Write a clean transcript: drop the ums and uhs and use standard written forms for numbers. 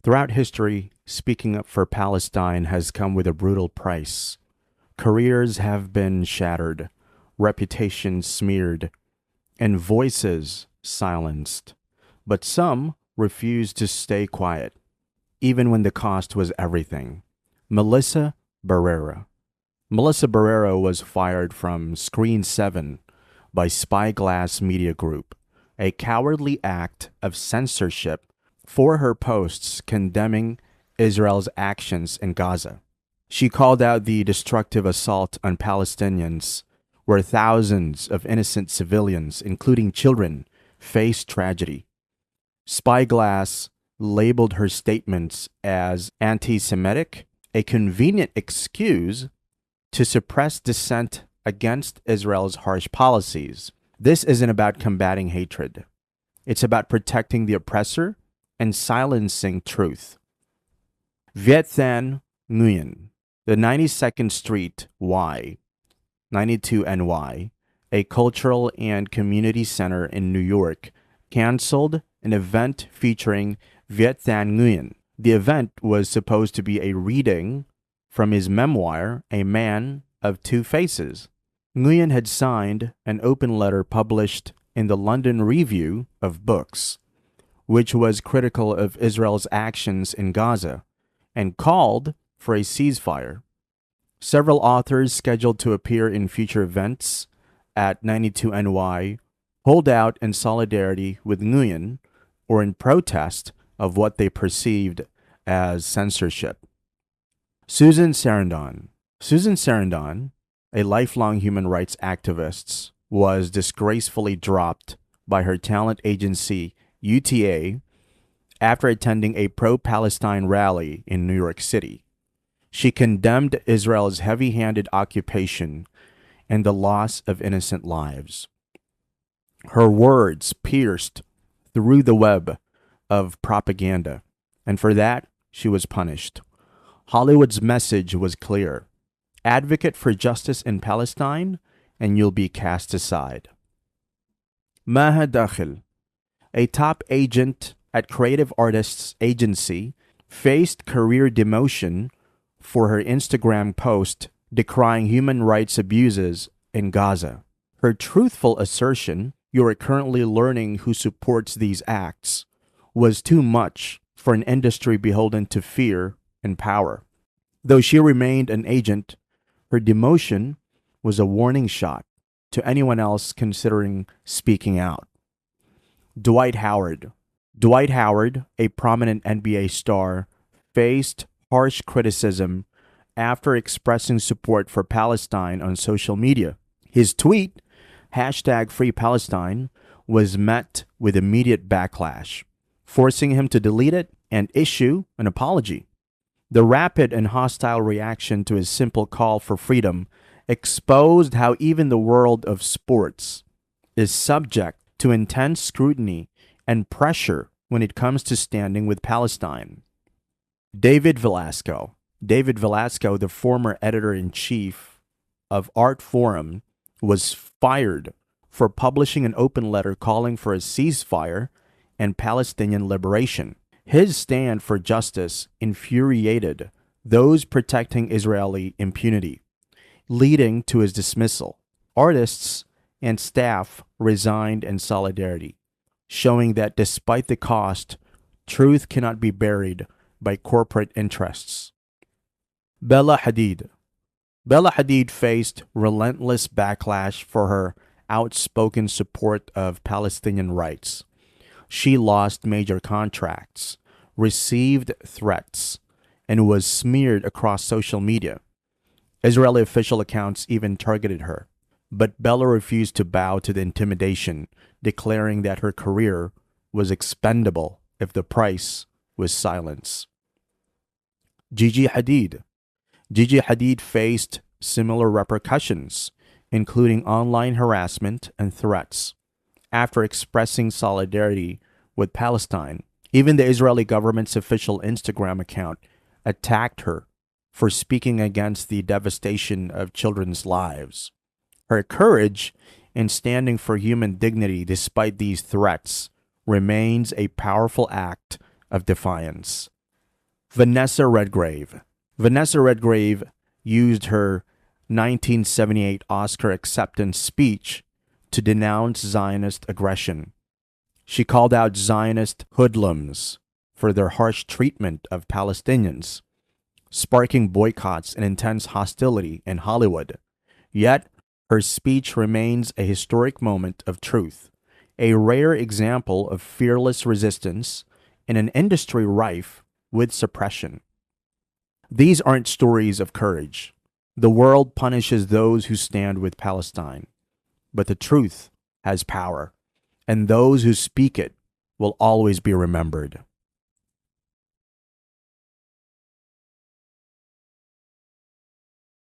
Throughout history, speaking up for Palestine has come with a brutal price. Careers have been shattered, reputations smeared, and voices silenced. But some refused to stay quiet, even when the cost was everything. Melissa Barrera. Melissa Barrera was fired from Screen 7 by Spyglass Media Group, a cowardly act of censorship for her posts condemning Israel's actions in Gaza. She called out the destructive assault on Palestinians, where thousands of innocent civilians, including children, face tragedy. Spyglass labeled her statements as anti-Semitic, a convenient excuse to suppress dissent against Israel's harsh policies. This isn't about combating hatred. It's about protecting the oppressor and silencing truth. Viet Thanh Nguyen, the 92nd Street Y, 92 NY, a cultural and community center in New York, canceled an event featuring Viet Thanh Nguyen. The event was supposed to be a reading from his memoir, A Man of Two Faces. Nguyen had signed an open letter published in the London Review of Books, which was critical of Israel's actions in Gaza and called for a ceasefire. Several authors scheduled to appear in future events at 92 NY hold out in solidarity with Nguyen or in protest of what they perceived as censorship. Susan Sarandon. Susan Sarandon, a lifelong human rights activist, was disgracefully dropped by her talent agency UTA after attending a pro-Palestine rally in New York City. She condemned Israel's heavy-handed occupation and the loss of innocent lives. Her words pierced through the web of propaganda, and for that, she was punished. Hollywood's message was clear: advocate for justice in Palestine, and you'll be cast aside. Maha Dakhil, a top agent at Creative Artists Agency, faced career demotion for her Instagram post decrying human rights abuses in Gaza. Her truthful assertion, "You are currently learning who supports these acts," was too much for an industry beholden to fear and power. Though she remained an agent, her demotion was a warning shot to anyone else considering speaking out. Dwight Howard. Dwight Howard, a prominent NBA star, faced harsh criticism after expressing support for Palestine on social media. His tweet, #FreePalestine, was met with immediate backlash, forcing him to delete it and issue an apology. The rapid and hostile reaction to his simple call for freedom exposed how even the world of sports is subject to intense scrutiny and pressure when it comes to standing with Palestine. David Velasco. David Velasco, the former editor-in-chief of Artforum, was fired for publishing an open letter calling for a ceasefire and Palestinian liberation. His stand for justice infuriated those protecting Israeli impunity, leading to his dismissal. Artists and staff resigned in solidarity, showing that despite the cost, truth cannot be buried by corporate interests. Bella Hadid. Bella Hadid faced relentless backlash for her outspoken support of Palestinian rights. She lost major contracts, received threats, and was smeared across social media. Israeli official accounts even targeted her. But Bella refused to bow to the intimidation, declaring that her career was expendable if the price was silence. Gigi Hadid. Gigi Hadid faced similar repercussions, including online harassment and threats, after expressing solidarity with Palestine. Even the Israeli government's official Instagram account attacked her for speaking against the devastation of children's lives. Her courage in standing for human dignity despite these threats remains a powerful act of defiance. Vanessa Redgrave. Vanessa Redgrave used her 1978 Oscar acceptance speech to denounce Zionist aggression. She called out Zionist hoodlums for their harsh treatment of Palestinians, sparking boycotts and intense hostility in Hollywood. Yet, her speech remains a historic moment of truth, a rare example of fearless resistance in an industry rife with suppression. These aren't stories of courage. The world punishes those who stand with Palestine, but the truth has power, and those who speak it will always be remembered.